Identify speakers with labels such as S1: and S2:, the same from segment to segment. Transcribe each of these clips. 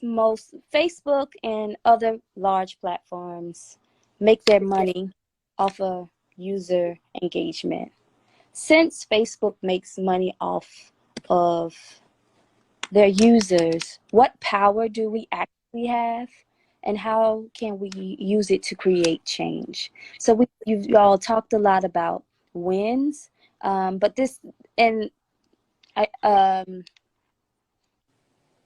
S1: most Facebook and other large platforms make their money off of user engagement. Since Facebook makes money off of their users, what power do we actually have, and how can we use it to create change? So you all talked a lot about wins, but this and I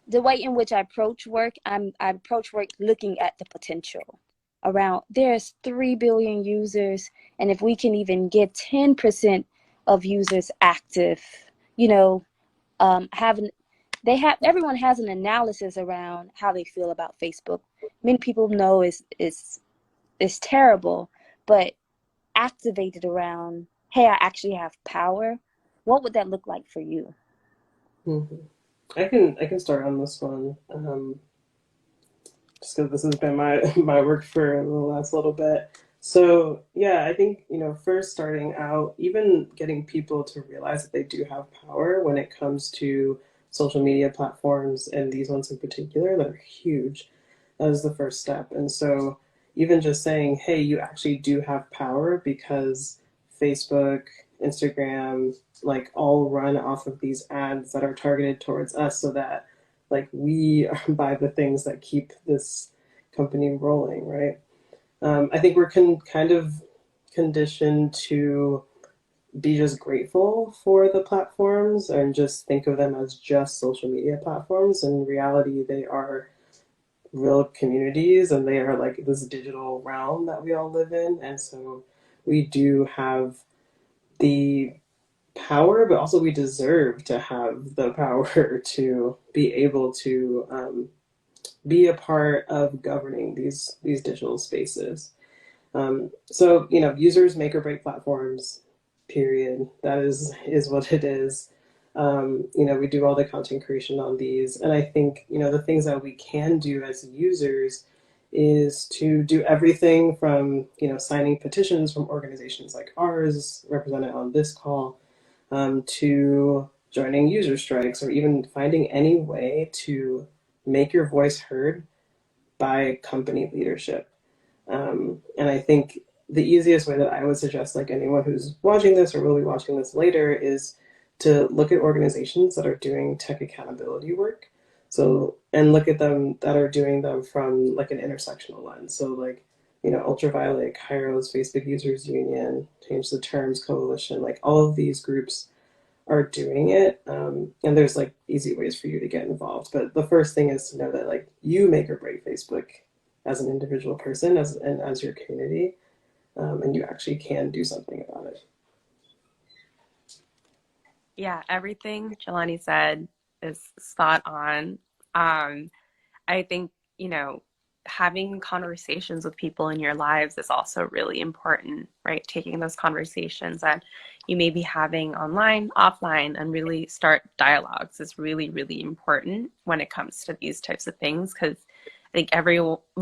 S1: the way in which I approach work, I approach work looking at the potential around. There's 3 billion users, and if we can even get 10% of users active, you know, having everyone has an analysis around how they feel about Facebook. Many people know it's terrible, but activated around, hey, I actually have power. What would that look like for you?
S2: Mm-hmm. I can start on this one. Just because this has been my my work for the last little bit. So yeah, I think first starting out, even getting people to realize that they do have power when it comes to social media platforms and these ones in particular that are huge. That is the first step. And so even just saying, hey, you actually do have power because Facebook, Instagram, like all run off of these ads that are targeted towards us so that like we buy the things that keep this company rolling, right? I think we're kind of conditioned to be just grateful for the platforms and just think of them as just social media platforms. In reality, they are real communities and they are like this digital realm that we all live in. And so we do have the power, but also we deserve to have the power to be able to be a part of governing these digital spaces. So users make or break platforms. Period. That is what it is. We do all the content creation on these, and I think the things that we can do as users is to do everything from signing petitions from organizations like ours represented on this call, to joining user strikes, or even finding any way to make your voice heard by company leadership. And I think the easiest way that I would suggest, like anyone who's watching this or will be watching this later, is to look at organizations that are doing tech accountability work. So, and look at them that are doing them from like an intersectional lens. So like, UltraViolet, Kairos, Facebook Users Union, Change the Terms Coalition, like all of these groups are doing it. And there's like easy ways for you to get involved. But the first thing is to know that like you make or break Facebook as an individual person, as your community, and you actually can do something about it.
S3: Yeah, everything Jelani said is spot on. I think, having conversations with people in your lives is also really important, right? Taking those conversations that you may be having online, offline, and really start dialogues is really, really important when it comes to these types of things. Because I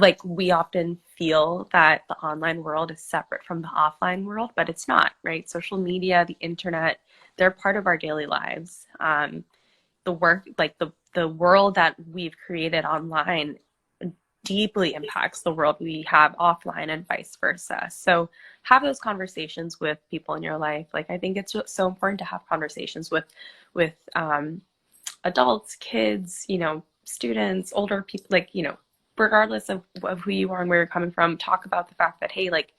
S3: think we often feel that the online world is separate from the offline world, but it's not, right? Social media, the internet, they're part of our daily lives. The work, like the world that we've created online deeply impacts the world we have offline and vice versa. So have those conversations with people in your life. Like, I think it's so important to have conversations with adults, kids, students, older people, like, regardless of who you are and where you're coming from, talk about the fact that, hey, like,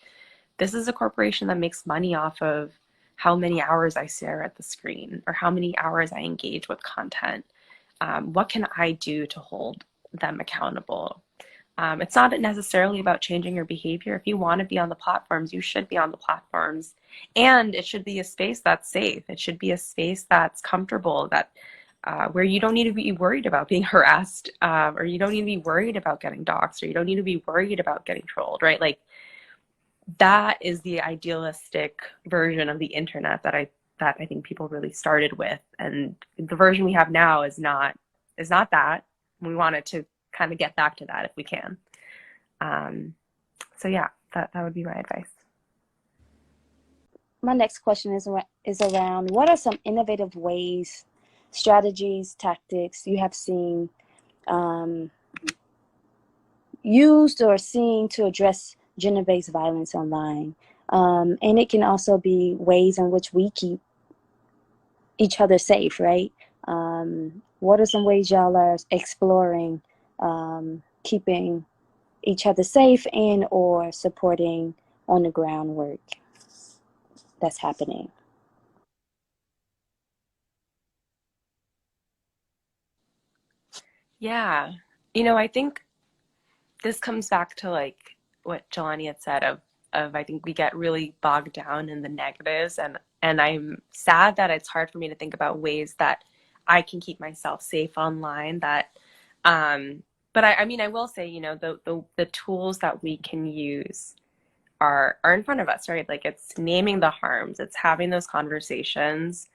S3: this is a corporation that makes money off of how many hours I stare at the screen or how many hours I engage with content. What can I do to hold them accountable? It's not necessarily about changing your behavior. If you want to be on the platforms, you should be on the platforms. And it should be a space that's safe. It should be a space that's comfortable, that where you don't need to be worried about being harassed, or you don't need to be worried about getting doxxed, or you don't need to be worried about getting trolled, right? Like, that is the idealistic version of the internet that I think people really started with. And the version we have now is not that. We want it to kind of get back to that if we can. So yeah, that would be my advice.
S1: My next question is around, what are some innovative ways, strategies, tactics you have seen used or seen to address gender-based violence online. And it can also be ways in which we keep each other safe, right? What are some ways y'all are exploring keeping each other safe and or supporting on the ground work that's happening?
S3: Yeah. I think this comes back to like what Jelani had said of I think we get really bogged down in the negatives, and I'm sad that it's hard for me to think about ways that I can keep myself safe online. That but I mean I will say, the tools that we can use are in front of us, right? Like it's naming the harms, it's having those conversations,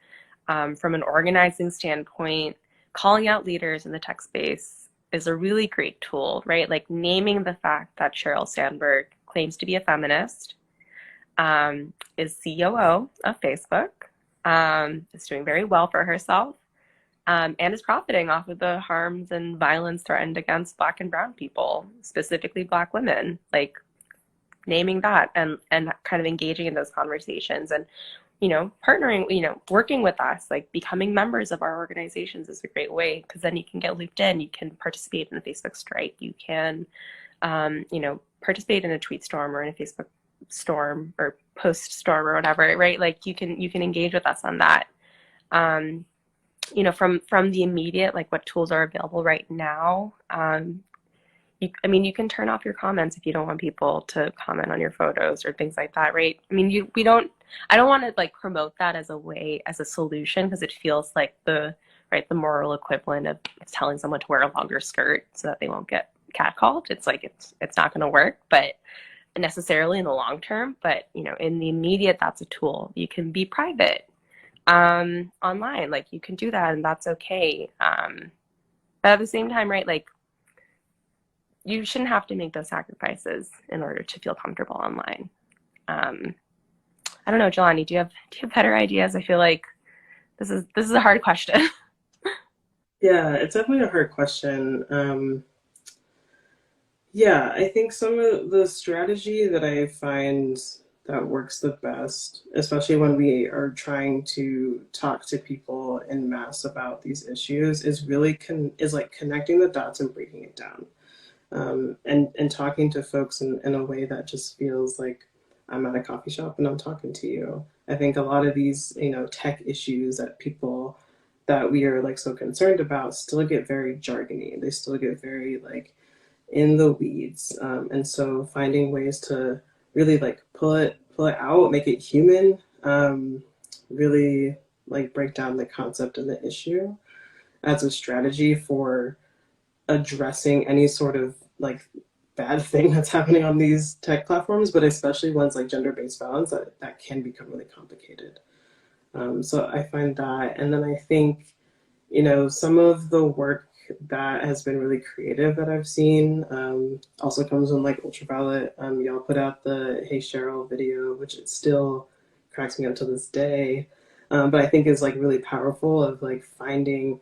S3: from an organizing standpoint. Calling out leaders in the tech space is a really great tool, right? Like naming the fact that Sheryl Sandberg claims to be a feminist, is COO of Facebook, is doing very well for herself, and is profiting off of the harms and violence threatened against Black and Brown people, specifically Black women. Like naming that and kind of engaging in those conversations, and partnering, working with us, like becoming members of our organizations is a great way, because then you can get looped in, you can participate in a Facebook strike, you can participate in a tweet storm or in a Facebook storm or post storm or whatever, right? Like you can engage with us on that. From the immediate, like what tools are available right now. You can turn off your comments if you don't want people to comment on your photos or things like that, right? I mean, I don't want to like promote that as a solution, because it feels like the moral equivalent of telling someone to wear a longer skirt so that they won't get catcalled. It's like, it's not going to work, but necessarily in the long term. But, in the immediate, that's a tool. You can be private, online, like you can do that, and that's okay. But at the same time, right, like, you shouldn't have to make those sacrifices in order to feel comfortable online. I don't know, Jelani, do you have better ideas? I feel like this is a hard question.
S2: Yeah, it's definitely a hard question. Yeah, I think some of the strategy that I find that works the best, especially when we are trying to talk to people en masse about these issues, is really is like connecting the dots and breaking it down. And talking to folks in a way that just feels like I'm at a coffee shop and I'm talking to you. I think a lot of these, tech issues that we are like so concerned about still get very jargony. They still get very like in the weeds. And so finding ways to really like pull it out, make it human, really like break down the concept and the issue as a strategy for addressing any sort of like bad thing that's happening on these tech platforms, but especially ones like gender-based violence that can become really complicated. So I find that, and then I think, some of the work that has been really creative that I've seen, also comes from like UltraViolet. Y'all put out the Hey Cheryl video, which it still cracks me up to this day. But I think is like really powerful of like finding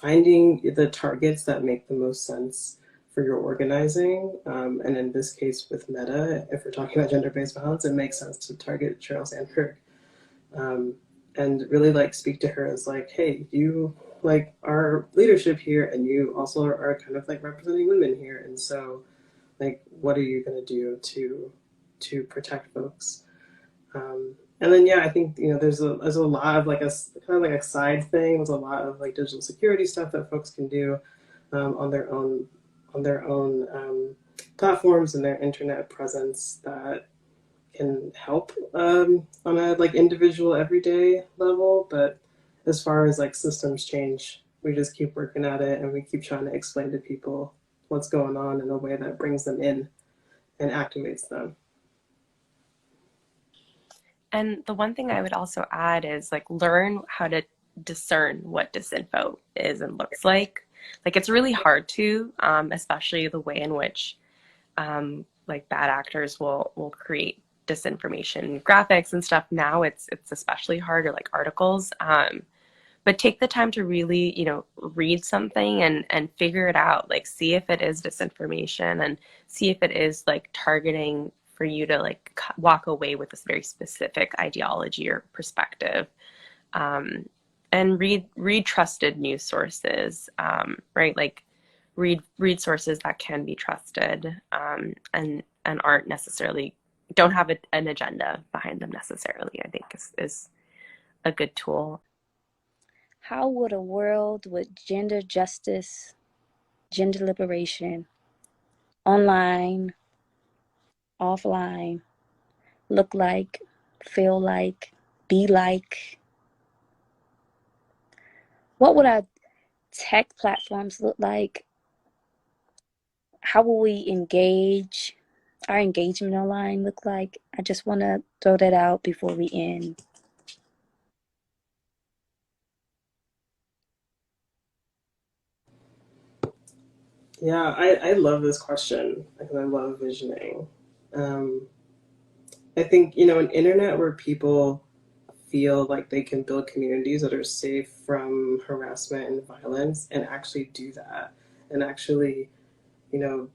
S2: the targets that make the most sense for your organizing. And in this case with Meta, if we're talking about gender-based violence, it makes sense to target Sheryl Sandberg. And really like speak to her as like, hey, you like are leadership here, and you also are kind of like representing women here, and so like what are you going to do to protect folks? And then I think there's a lot of like a kind of like a side thing. There's a lot of like digital security stuff that folks can do on their own platforms and their internet presence that can help on a like individual everyday level. But as far as like systems change, we just keep working at it, and we keep trying to explain to people what's going on in a way that brings them in and activates them.
S3: And the one thing I would also add is like learn how to discern what disinfo is and looks like. Like it's really hard to, especially the way in which like bad actors will create disinformation graphics and stuff. Now it's especially hard, or like articles. but take the time to really, you know, read something and figure it out. Like, see if it is disinformation and see if it is like targeting for you to like walk away with this very specific ideology or perspective. And read trusted news sources, right? Like read sources that can be trusted, and aren't necessarily, don't have an agenda behind them necessarily, I think is a good tool.
S1: How would a world with gender justice, gender liberation, online, offline, look like, feel like, be like? What would our tech platforms look like? How will we engage? Our engagement online look like? I just want to throw that out before we end.
S2: Yeah, I love this question because I love visioning. I think, you know, an internet where people feel like they can build communities that are safe from harassment and violence and actually do that and actually, you know,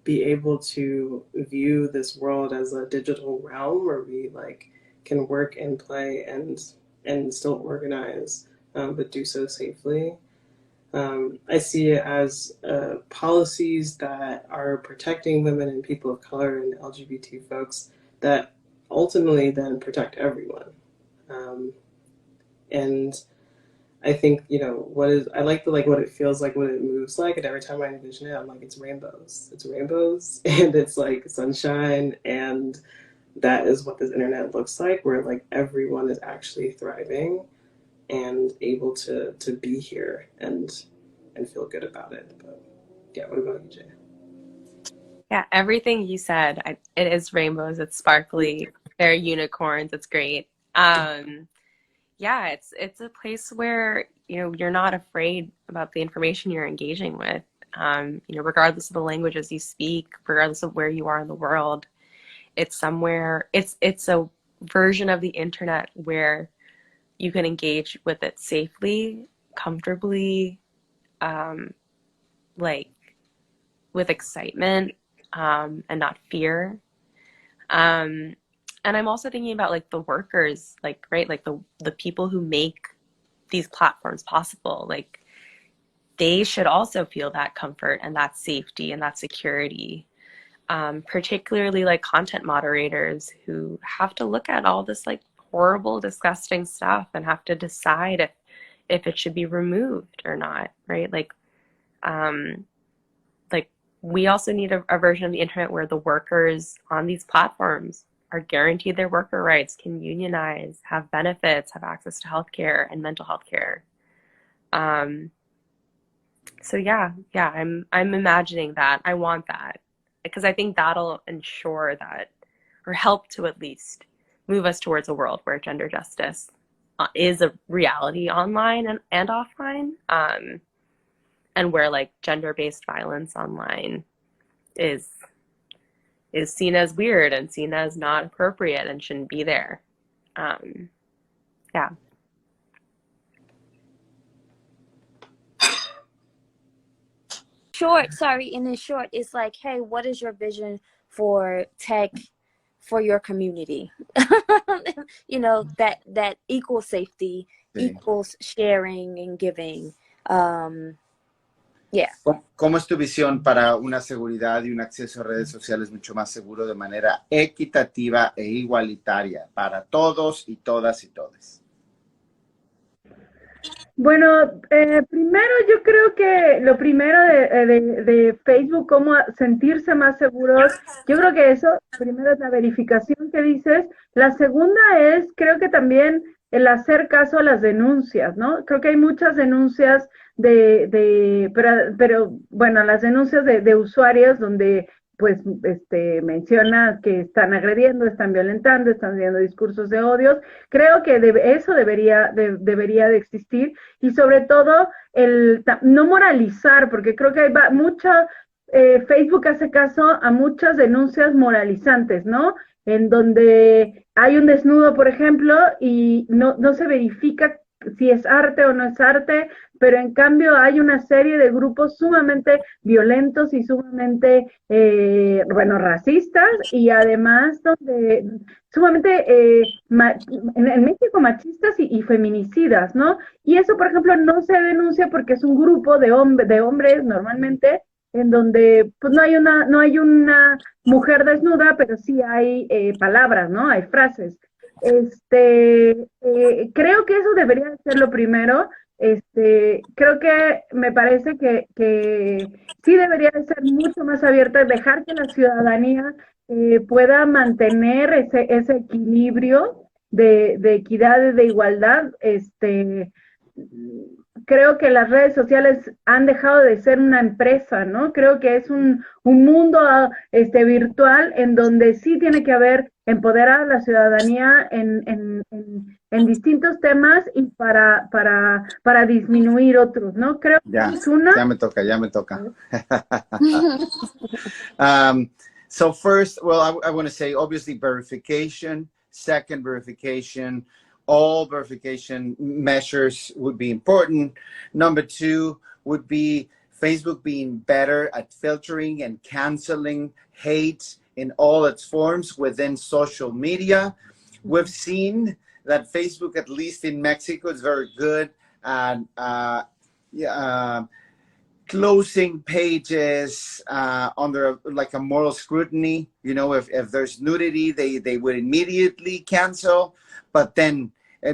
S2: be able to view this world as a digital realm where we like can work and play and still organize, but do so safely. I see it as policies that are protecting women and people of color and LGBT folks that ultimately then protect everyone. And I think, you know, I like the like what it feels like when it moves like, and every time I envision it, I'm like, it's rainbows. It's rainbows and it's like sunshine, and that is what this internet looks like, where like everyone is actually thriving and able to be here and feel good about it. But yeah, what about you, Jay?
S3: Yeah, everything you said, it is rainbows, it's sparkly, they're unicorns, it's great. Yeah, it's a place where, you know, you're not afraid about the information you're engaging with. You know, regardless of the languages you speak, regardless of where you are in the world, it's somewhere, it's a version of the internet where you can engage with it safely, comfortably, like with excitement, and not fear. Um, and I'm also thinking about like the workers, like, right, like the people who make these platforms possible. Like, they should also feel that comfort and that safety and that security. Particularly like content moderators who have to look at all this like horrible, disgusting stuff and have to decide if it should be removed or not, right? Um, like we also need a version of the internet where the workers on these platforms are guaranteed their worker rights, can unionize, have benefits, have access to healthcare and mental health care. So yeah, I'm imagining that. I want that because I think that'll ensure that, or help to at least move us towards a world where gender justice is a reality online and offline, and where like gender-based violence online is seen as weird and seen as not appropriate and shouldn't be there. Yeah.
S1: In short, it's like, hey, what is your vision for tech for your community? You know, that equals safety,
S4: Sí.
S1: equals sharing and giving. Yeah.
S4: ¿Cómo es tu visión para una seguridad y un acceso a redes sociales mucho más seguro de manera equitativa e igualitaria para todos y todas y todes?
S5: Bueno, primero yo creo que lo primero de Facebook, cómo sentirse más seguros, yo creo que eso, primero es la verificación que dices. La segunda es, creo que también el hacer caso a las denuncias, ¿no? Creo que hay muchas denuncias pero bueno, las denuncias de usuarios donde pues menciona que están agrediendo, están violentando, están haciendo discursos de odios. Creo que eso debería de existir, y sobre todo no moralizar, porque creo que hay Facebook hace caso a muchas denuncias moralizantes, ¿no? En donde hay un desnudo, por ejemplo, y no se verifica si es arte o no es arte, pero en cambio hay una serie de grupos sumamente violentos y sumamente, bueno, racistas, y además donde sumamente, en México machistas y feminicidas, ¿no? Y eso, por ejemplo, no se denuncia porque es un grupo de hombres normalmente, en donde pues no hay una mujer desnuda, pero sí hay palabras, ¿no? Hay frases. Creo que eso debería ser lo primero. Creo que me parece que sí debería de ser mucho más abierta, dejar que la ciudadanía pueda mantener ese equilibrio de equidad y de igualdad. Creo que las redes sociales han dejado de ser una empresa, ¿no? Creo que es un mundo virtual en donde sí tiene que haber empoderar a la ciudadanía en distintos temas y para disminuir otros, ¿no? Creo que
S4: Ya,
S5: es una...
S4: ya me toca, ya me toca. So first, well, I want to say obviously verification, second verification, all verification measures would be important. Number two would be Facebook being better at filtering and canceling hate in all its forms within social media. We've seen that Facebook, at least in Mexico, is very good at closing pages under like a moral scrutiny. You know, if there's nudity, they would immediately cancel. But then,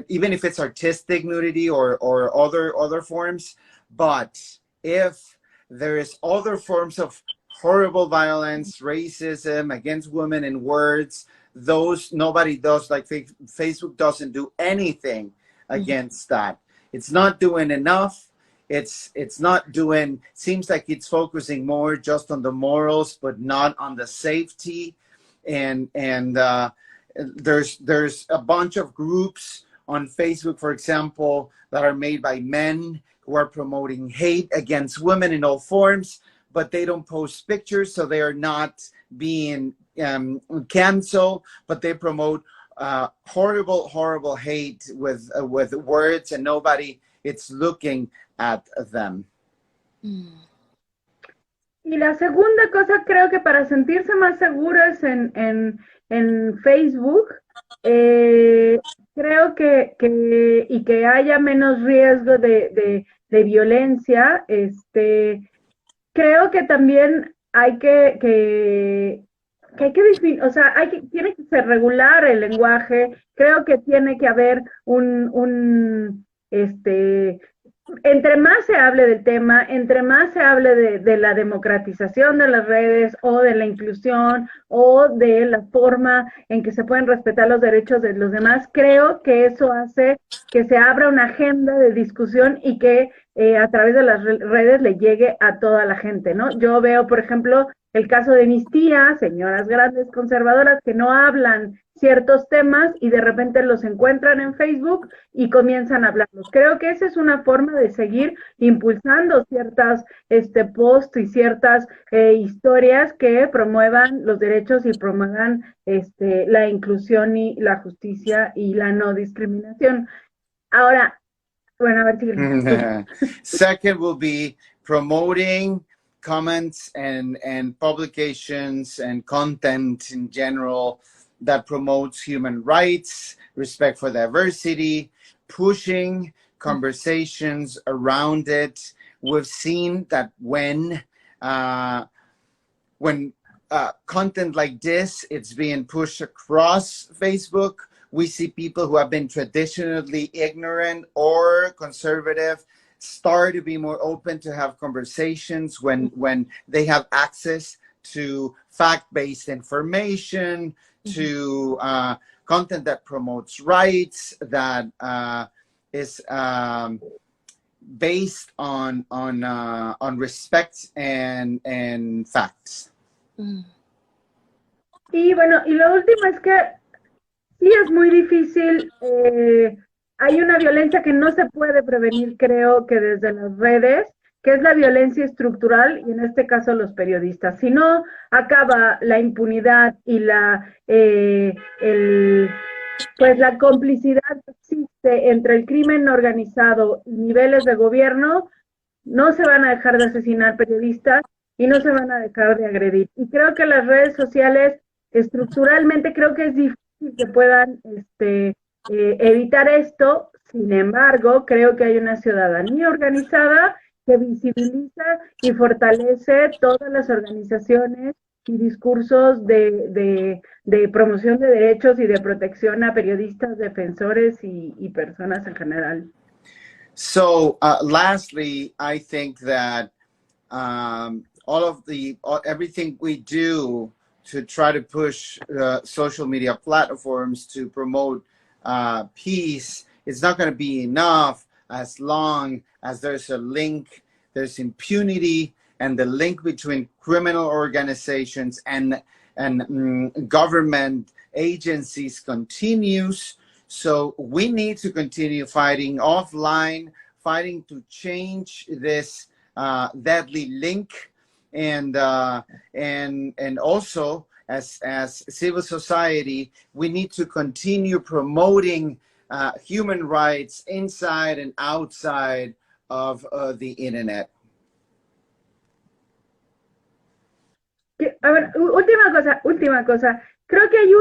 S4: even if it's artistic nudity or other forms, but if there is other forms of horrible violence, racism against women in words, those nobody does. Like Facebook doesn't do anything against that. It's not doing enough. It's not doing, seems like it's focusing more just on the morals, but not on the safety. And there's a bunch of groups on Facebook, for example, that are made by men who are promoting hate against women in all forms, but they don't post pictures, so they are not being canceled, but they promote horrible hate with words, and nobody it's looking at them.
S5: Y la segunda cosa, creo que para sentirse más seguros en Facebook, creo y que haya menos riesgo de violencia, creo que también hay o sea, tiene que ser regular el lenguaje. Creo que tiene que haber entre más se hable del tema, entre más se hable de la democratización de las redes o de la inclusión o de la forma en que se pueden respetar los derechos de los demás, creo que eso hace que se abra una agenda de discusión y que a través de las redes le llegue a toda la gente, ¿no? Yo veo, por ejemplo, el caso de mis tías, señoras grandes conservadoras, que no hablan ciertos temas y de repente los encuentran en Facebook y comienzan a hablarlos. Creo que esa es una forma de seguir impulsando ciertas posts y ciertas historias que promuevan los derechos y promuevan la inclusión y la justicia y la no discriminación. Ahora, bueno, a ver si...
S4: Second will be promoting comments and publications and content in general that promotes human rights, respect for diversity, pushing conversations around it. We've seen that when content like this, it's being pushed across Facebook, we see people who have been traditionally ignorant or conservative start to be more open to have conversations when they have access to fact-based information, to content that promotes rights, that is based on respect and facts.
S5: Y bueno, y lo último es que sí es muy difícil. Hay una violencia que no se puede prevenir, creo que desde las redes, que es la violencia estructural, y en este caso los periodistas. Si no acaba la impunidad y pues la complicidad que existe entre el crimen organizado y niveles de gobierno, no se van a dejar de asesinar periodistas y no se van a dejar de agredir. Y creo que las redes sociales, estructuralmente, creo que es difícil que puedan evitar esto. Sin embargo, creo que hay una ciudadanía organizada que visibiliza y fortalece todas las organizaciones y discursos de promoción de derechos y de protección a periodistas, defensores y personas en general.
S4: So, lastly, I think that everything we do to try to push social media platforms to promote peace, it's not going to be enough as long as there's a link, there's impunity, and the link between criminal organizations and government agencies continues. So we need to continue fighting offline, fighting to change this deadly link, and also as civil society, we need to continue promoting human rights inside and outside of the internet.
S5: A ver, última cosa. Creo que hay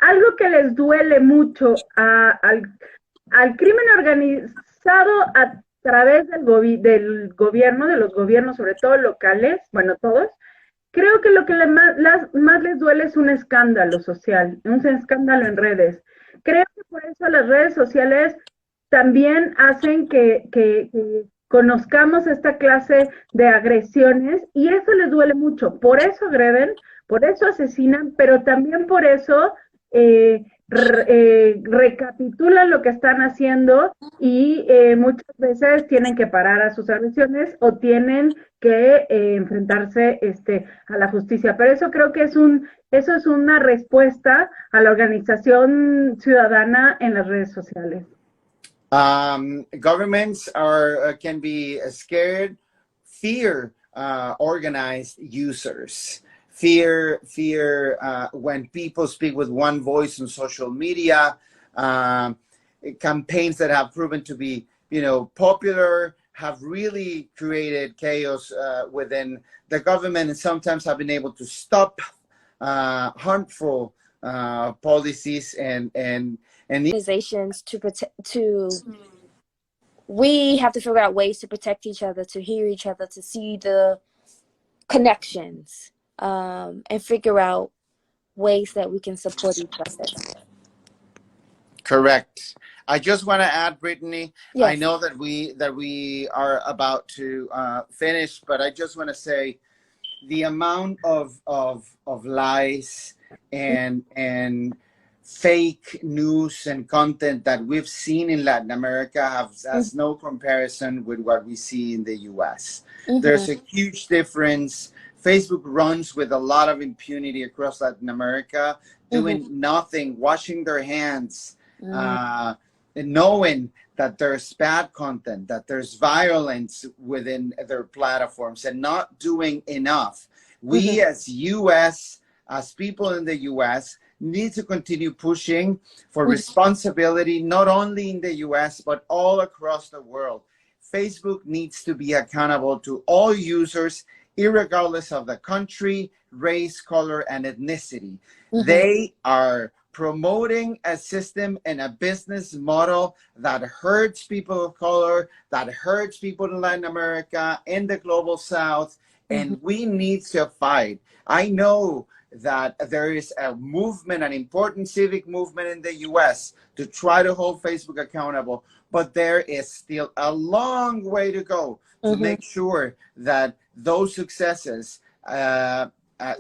S5: algo que les duele mucho al crimen organizado a través del gobierno, de los gobiernos, sobre todo locales, bueno, todos. Creo que lo que más les duele es un escándalo social, un escándalo en redes. Creo que por eso las redes sociales también hacen que conozcamos esta clase de agresiones y eso les duele mucho. Por eso agreden, por eso asesinan, pero también por eso recapitulan lo que están haciendo y muchas veces tienen que parar a sus agresiones o tienen que enfrentarse a la justicia. Pero eso creo que eso es una respuesta a la organización ciudadana en las redes sociales.
S4: Governments can be scared, fear organized users. Fear when people speak with one voice on social media, campaigns that have proven to be, popular, have really created chaos within the government, and sometimes have been able to stop harmful policies and
S1: organizations we have to figure out ways to protect each other, to hear each other, to see the connections. And figure out ways that we can support each other.
S4: Correct. I just want to add, Brittany,
S1: yes.
S4: I know that we are about to finish, but I just want to say the amount of lies and fake news and content that we've seen in Latin America has no comparison with what we see in the US. Mm-hmm. There's a huge difference. Facebook runs with a lot of impunity across Latin America, doing nothing, washing their hands, and knowing that there's bad content, that there's violence within their platforms, and not doing enough. We as US, as people in the US, need to continue pushing for responsibility, not only in the US, but all across the world. Facebook needs to be accountable to all users, irregardless of the country, race, color, and ethnicity. They are promoting a system and a business model that hurts people of color, that hurts people in Latin America, in the global South, and we need to fight. I know that there is a movement, an important civic movement in the US to try to hold Facebook accountable, but there is still a long way to go to make sure that those successes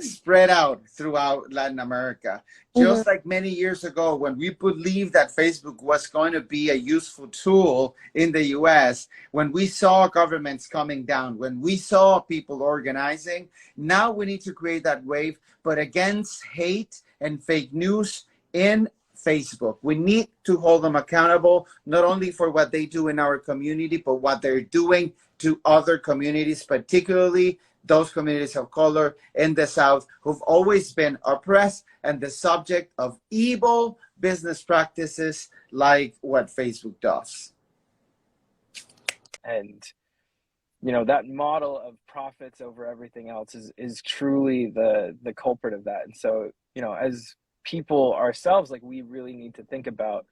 S4: spread out throughout Latin America. Just like many years ago, when we believed that Facebook was going to be a useful tool in the US, when we saw governments coming down, when we saw people organizing, now we need to create that wave, but against hate and fake news in Facebook. We need to hold them accountable, not only for what they do in our community, but what they're doing to other communities, particularly those communities of color in the South who've always been oppressed and the subject of evil business practices like what Facebook does.
S6: And that model of profits over everything else is truly the culprit of that. And so, as people ourselves, like, we really need to think about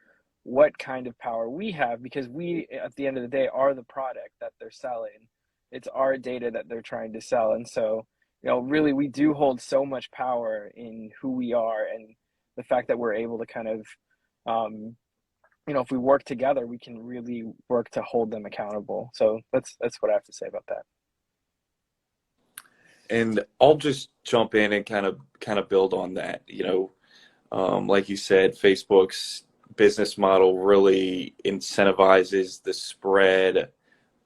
S6: what kind of power we have, because we, at the end of the day, are the product that they're selling. It's our data that they're trying to sell. And so, really, we do hold so much power in who we are, and the fact that we're able to kind of, if we work together, we can really work to hold them accountable. So that's what I have to say about that.
S7: And I'll just jump in and kind of build on that. Like you said, Facebook's business model really incentivizes the spread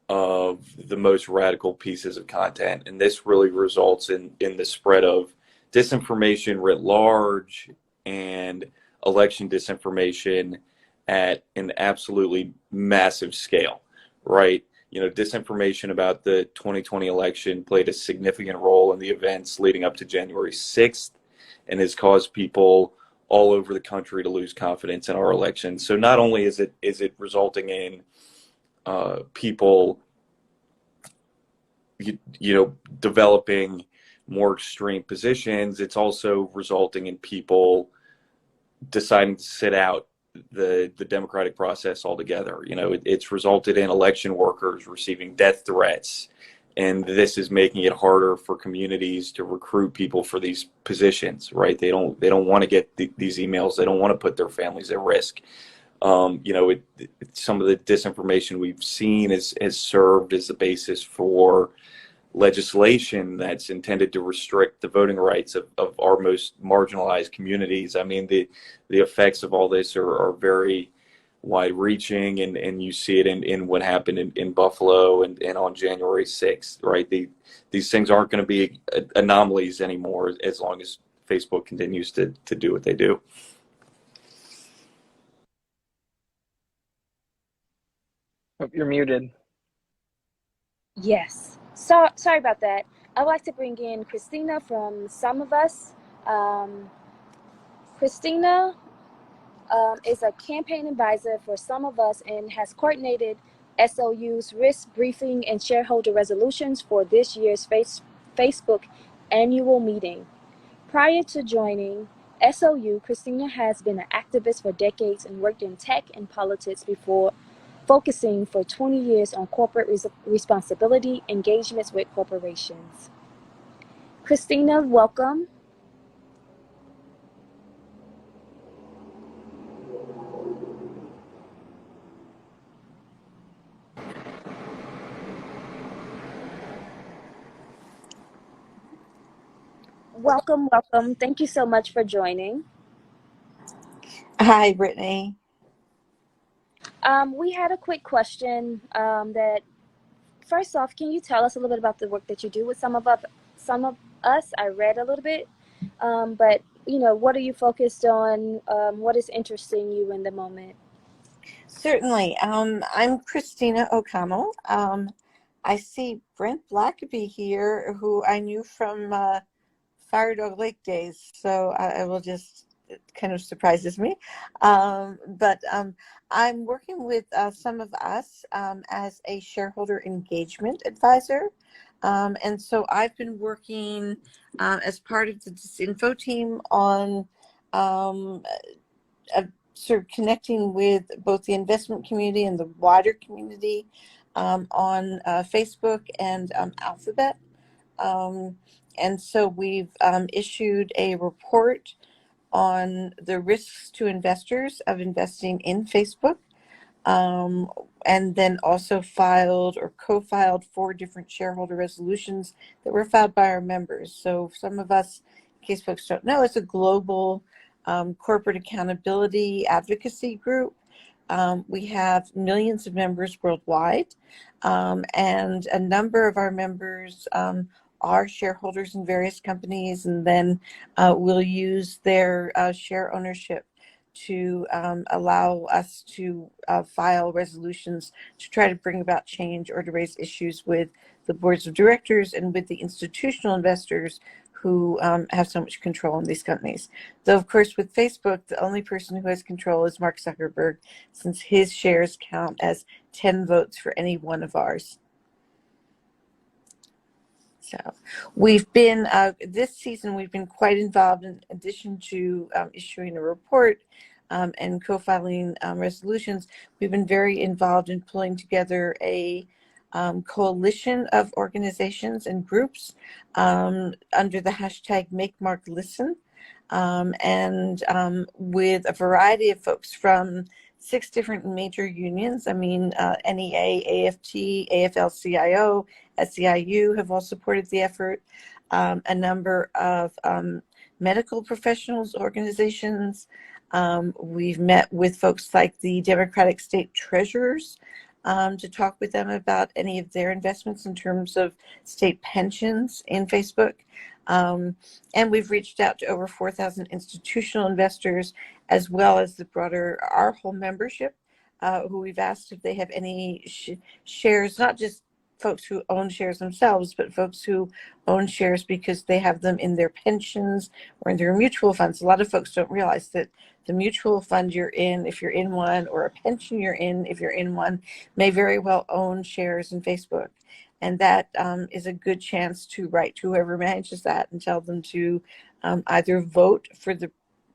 S7: of the most radical pieces of content, and this really results in the spread of disinformation writ large and election disinformation at an absolutely massive scale, right? Disinformation about the 2020 election played a significant role in the events leading up to January 6th and has caused people all over the country to lose confidence in our election. So not only is it resulting in people developing more extreme positions, it's also resulting in people deciding to sit out the democratic process altogether. It's resulted in election workers receiving death threats, and this is making it harder for communities to recruit people for these positions, right? They don't want to get these emails. They don't want to put their families at risk. Some of the disinformation we've seen has served as the basis for legislation that's intended to restrict the voting rights of our most marginalized communities. I mean, the effects of all this are very wide-reaching, and you see it in what happened in Buffalo and on January 6th, right? These things aren't going to be anomalies anymore as long as Facebook continues to do what they do.
S6: Oh, you're muted.
S1: Yes. Sorry about that. I'd like to bring in Christina from Some of Us. Christina is a campaign advisor for Some of Us and has coordinated SOU's risk briefing and shareholder resolutions for this year's Facebook annual meeting. Prior to joining SOU, Christina has been an activist for decades and worked in tech and politics before focusing for 20 years on corporate responsibility engagements with corporations. Christina, welcome. Welcome. Thank you so much for joining.
S8: Hi, Brittany.
S1: We had a quick question that, first off, can you tell us a little bit about the work that you do with Some of Us? I read a little bit, but what are you focused on? What is interesting you in the moment?
S8: Certainly. I'm Christina O'Connell. I see Brent Blackaby here, who I knew from Fire Dog Lake days, so I will just, it kind of surprises me. But I'm working with Some of Us as a shareholder engagement advisor. And so I've been working as part of the Disinfo team on sort of connecting with both the investment community and the wider community on Facebook and Alphabet. And so we've issued a report on the risks to investors of investing in Facebook, and then also filed or co-filed 4 different shareholder resolutions that were filed by our members. So Some of Us, in case folks don't know, is a global corporate accountability advocacy group. We have millions of members worldwide, and a number of our members are shareholders in various companies, and then will use their share ownership to allow us to file resolutions to try to bring about change or to raise issues with the boards of directors and with the institutional investors who have so much control in these companies. Though, of course, with Facebook, the only person who has control is Mark Zuckerberg, since his shares count as 10 votes for any one of ours. So we've been, this season, we've been quite involved in addition to issuing a report and co-filing resolutions. We've been very involved in pulling together a coalition of organizations and groups under the hashtag MakeMarkListen, and with a variety of folks from 6 different major unions. I mean, NEA, AFT, AFL-CIO, SEIU have all supported the effort. A number of medical professionals organizations. We've met with folks like the Democratic State Treasurers to talk with them about any of their investments in terms of state pensions in Facebook. And we've reached out to over 4,000 institutional investors, as well as the broader, our whole membership, who we've asked if they have any shares, not just folks who own shares themselves, but folks who own shares because they have them in their pensions or in their mutual funds. A lot of folks don't realize that the mutual fund you're in, if you're in one, or a pension you're in, if you're in one, may very well own shares in Facebook. And that is a good chance to write to whoever manages that and tell them to either vote for the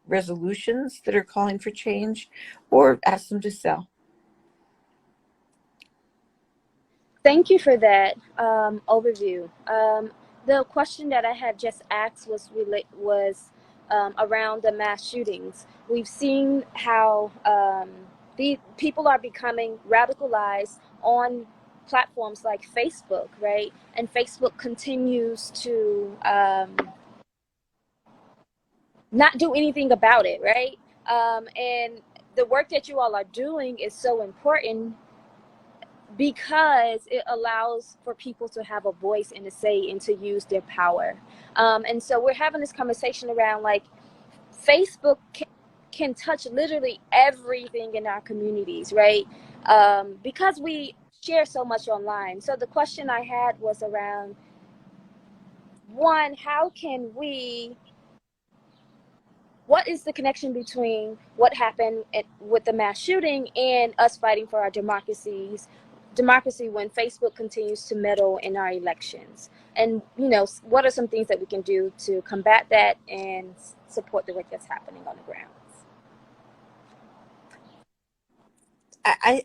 S8: resolutions that are calling for change or ask them to sell.
S1: Thank you for that overview. The question that I had just asked was around the mass shootings. We've seen how the people are becoming radicalized on platforms like Facebook, right? And Facebook continues to not do anything about it, right? And the work that you all are doing is so important because it allows for people to have a voice and a say and to use their power. And so we're having this conversation around like Facebook can touch literally everything in our communities, right? Because we share so much online. So the question I had was around, one, what is the connection between what happened with the mass shooting and us fighting for our democracy when Facebook continues to meddle in our elections? And, what are some things that we can do to combat that and support the work that's happening on the ground?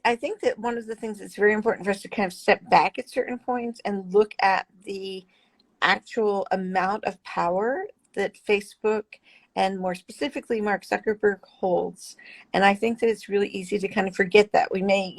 S8: I think that one of the things that's very important for us to kind of step back at certain points and look at the actual amount of power that Facebook and more specifically Mark Zuckerberg holds. And I think that it's really easy to kind of forget that. We may,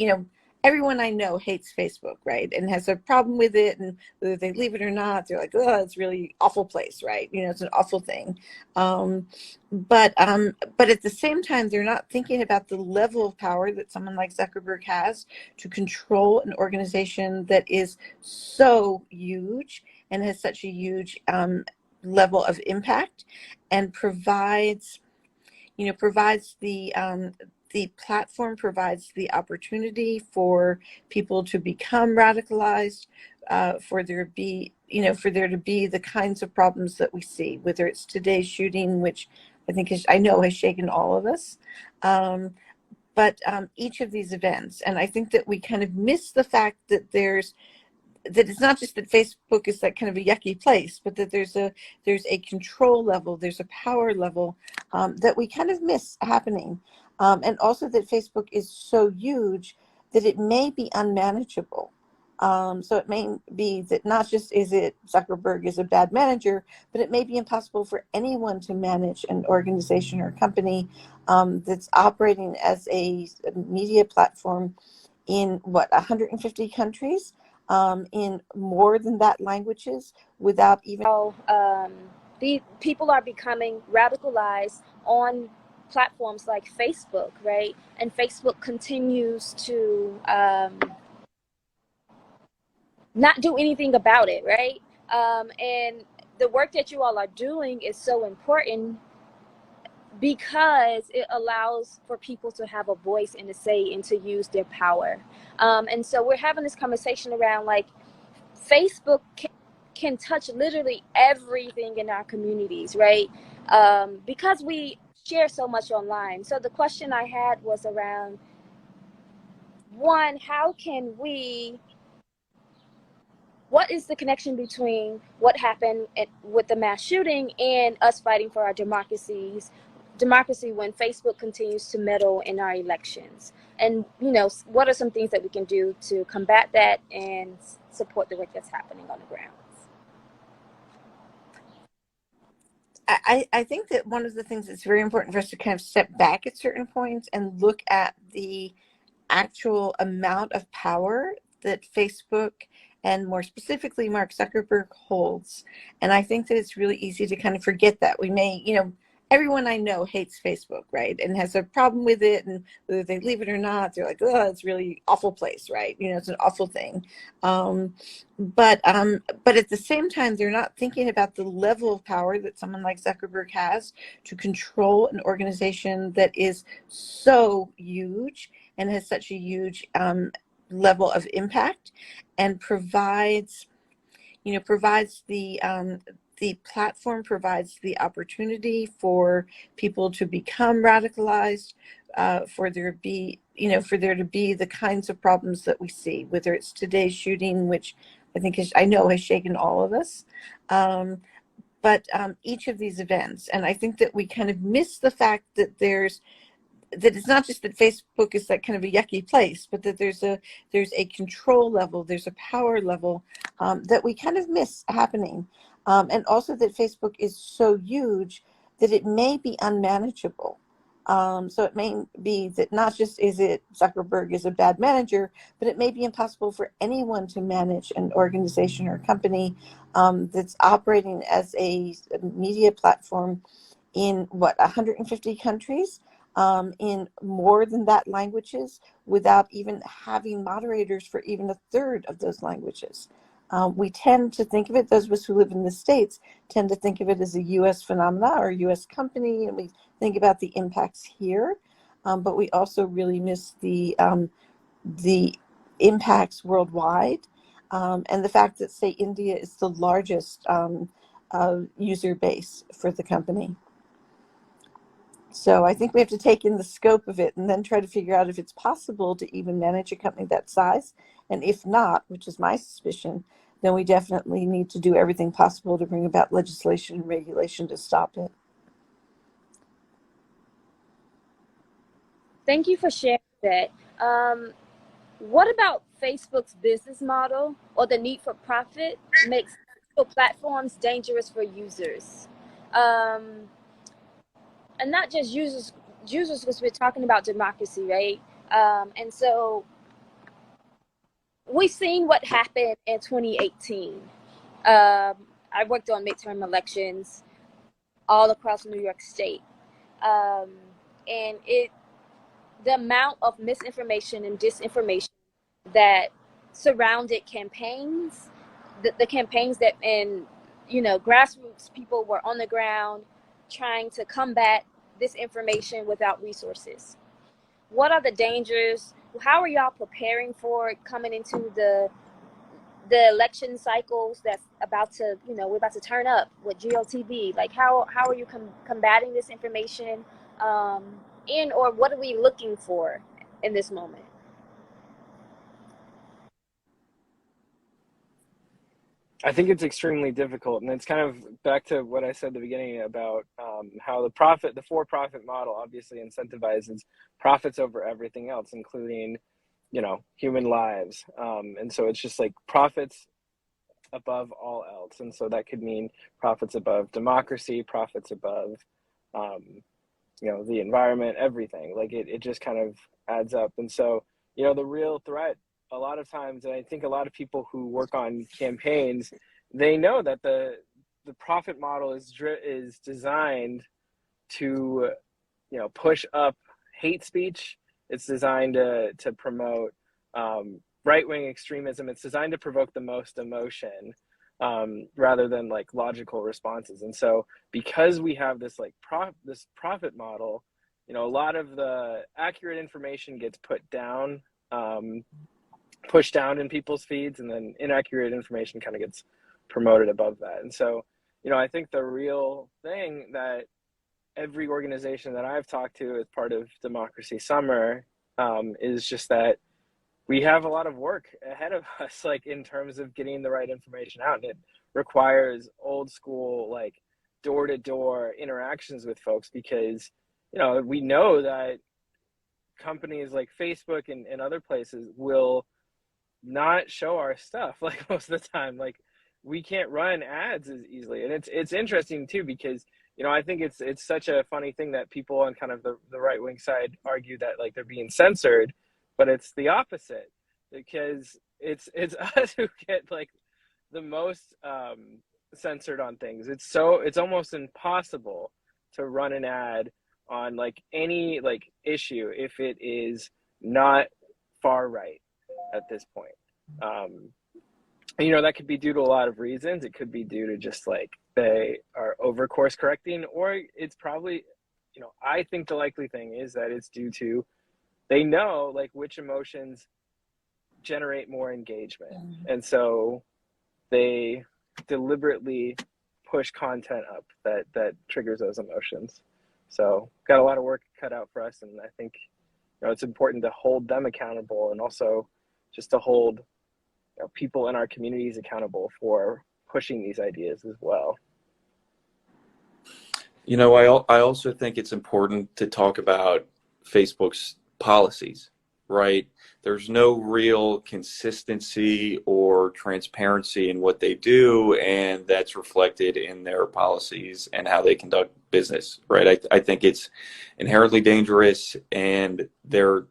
S8: everyone I know hates Facebook, right? And has a problem with it, and whether they leave it or not, they're like, oh, it's really awful place, right? It's an awful thing. But at the same time, they're not thinking about the level of power that someone like Zuckerberg has to control an organization that is so huge and has such a huge level of impact, and provides the platform, provides the opportunity for people to become radicalized, for there to be the kinds of problems that we see, whether it's today's shooting, which I know has shaken all of us, but each of these events. And I think that we kind of miss the fact that it's not just that Facebook is that kind of a yucky place, but that there's a control level, there's a power level that we kind of miss happening. And also that Facebook is so huge that it may be unmanageable. So it may be that not just is it Zuckerberg is a bad manager, but it may be impossible for anyone to manage an organization or company that's operating as a media platform in 150 countries, in more than that languages, without even.
S1: The people are becoming radicalized on platforms like Facebook, right? And Facebook continues to not do anything about it, right? And the work that you all are doing is so important because it allows for people to have a voice and a say and to use their power. And so we're having this conversation around like Facebook can touch literally everything in our communities, right? Because we share so much online. So the question I had was around, one, what is the connection between what happened with the mass shooting and us fighting for our democracy when Facebook continues to meddle in our elections? And, what are some things that we can do to combat that and support the work that's happening on the ground?
S8: I think that one of the things that's very important for us to kind of step back at certain points and look at the actual amount of power that Facebook and more specifically Mark Zuckerberg holds. And I think that it's really easy to kind of forget that. We may, everyone I know hates Facebook, right? And has a problem with it. And whether they leave it or not, they're like, oh, it's really awful place, right? It's an awful thing. But at the same time, they're not thinking about the level of power that someone like Zuckerberg has to control an organization that is so huge and has such a huge level of impact, and provides the platform, provides the opportunity for people to become radicalized, for there to be the kinds of problems that we see, whether it's today's shooting, which I know has shaken all of us, but each of these events. And I think that we kind of miss the fact that it's not just that Facebook is that kind of a yucky place, but that there's a control level, there's a power level that we kind of miss happening. And also that Facebook is so huge that it may be unmanageable. So it may be that not just is it Zuckerberg is a bad manager, but it may be impossible for anyone to manage an organization or company that's operating as a media platform in 150 countries, in more than that languages, without even having moderators for even a third of those languages. We tend to think of it, those of us who live in the States tend to think of it as a U.S. phenomena or a U.S. company, and we think about the impacts here, but we also really miss the impacts worldwide, and the fact that, say, India is the largest user base for the company. So I think we have to take in the scope of it and then try to figure out if it's possible to even manage a company that size. And if not, which is my suspicion, then we definitely need to do everything possible to bring about legislation and regulation to stop it.
S1: Thank you for sharing that. What about Facebook's business model or the need for profit makes platforms dangerous for users? And not just users, because we're talking about democracy, right? And so we've seen what happened in 2018. I worked on midterm elections all across New York State. And the amount of misinformation and disinformation that surrounded campaigns, the campaigns that, grassroots people were on the ground trying to combat this information without resources. What are the dangers? How are y'all preparing for it coming into the election cycles that's about to, we're about to turn up with GLTV? Like, how are you combating this information? Or what are we looking for in this moment?
S6: I think it's extremely difficult, and it's kind of back to what I said at the beginning about how the for-profit model obviously incentivizes profits over everything else, including, human lives. And so it's just like profits above all else. And so that could mean profits above democracy, profits above, the environment, everything. Like it just kind of adds up. And so, the real threat a lot of times, and I think a lot of people who work on campaigns, they know that the profit model is designed to, push up hate speech. It's designed to promote right-wing extremism. It's designed to provoke the most emotion rather than like logical responses. And so, because we have this this profit model, a lot of the accurate information gets put down. pushed down in people's feeds, and then inaccurate information kind of gets promoted above that. And so, I think the real thing that every organization that I've talked to as part of Democracy Summer is just that we have a lot of work ahead of us, like in terms of getting the right information out. And it requires old school, like door-to-door interactions with folks, because, we know that companies like Facebook and other places will not show our stuff like most of the time. Like, we can't run ads as easily. And it's interesting too, because I think it's such a funny thing that people on kind of the right-wing side argue that like they're being censored, but it's the opposite, because it's us who get like the most censored on things. It's almost impossible to run an ad on like any like issue if it is not far right at this point. That could be due to a lot of reasons. It could be due to just like they are over course correcting, or it's probably, I think the likely thing is that it's due to they know like which emotions generate more engagement. And so they deliberately push content up that triggers those emotions. So got a lot of work cut out for us. And I think, it's important to hold them accountable, and also just to hold people in our communities accountable for pushing these ideas as well.
S7: I also think it's important to talk about Facebook's policies, right? There's no real consistency or transparency in what they do, and that's reflected in their policies and how they conduct business, right? I think it's inherently dangerous, and they're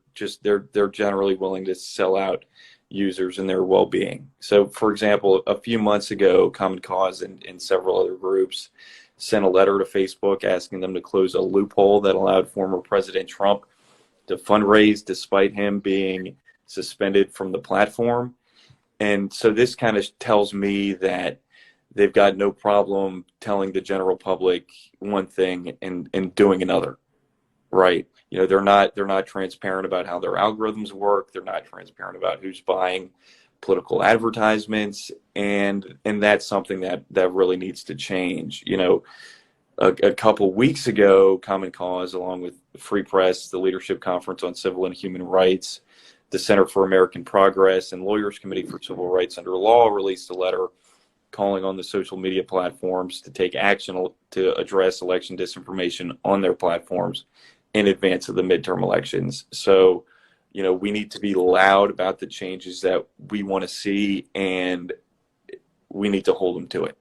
S7: generally willing to sell out users and their well-being. So, for example, a few months ago, Common Cause and several other groups sent a letter to Facebook asking them to close a loophole that allowed former President Trump to fundraise despite him being suspended from the platform. And so this kind of tells me that they've got no problem telling the general public one thing and doing another, right? They're not transparent about how their algorithms work. They're not transparent about who's buying political advertisements, and that's something that really needs to change. A couple weeks ago, Common Cause, along with Free Press, the Leadership Conference on Civil and Human Rights, the Center for American Progress, and Lawyers Committee for Civil Rights Under Law released a letter calling on the social media platforms to take action to address election disinformation on their platforms in advance of the midterm elections. So, we need to be loud about the changes that we want to see, and we need to hold them to it.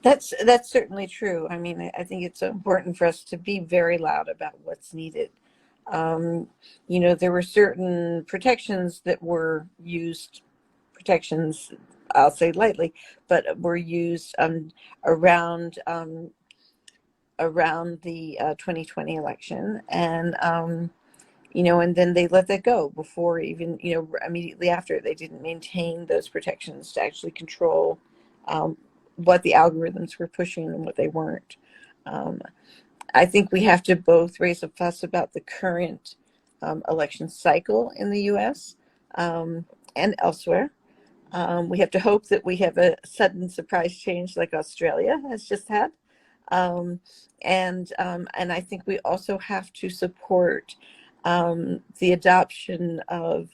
S8: That's certainly true. I mean, I think it's important for us to be very loud about what's needed. There were certain protections that were used, I'll say lightly, but were used around the 2020 election, and and then they let that go before even, immediately after. They didn't maintain those protections to actually control what the algorithms were pushing and what they weren't. I think we have to both raise a fuss about the current election cycle in the U.S. And elsewhere. We have to hope that we have a sudden surprise change like Australia has just had. And I think we also have to support the adoption of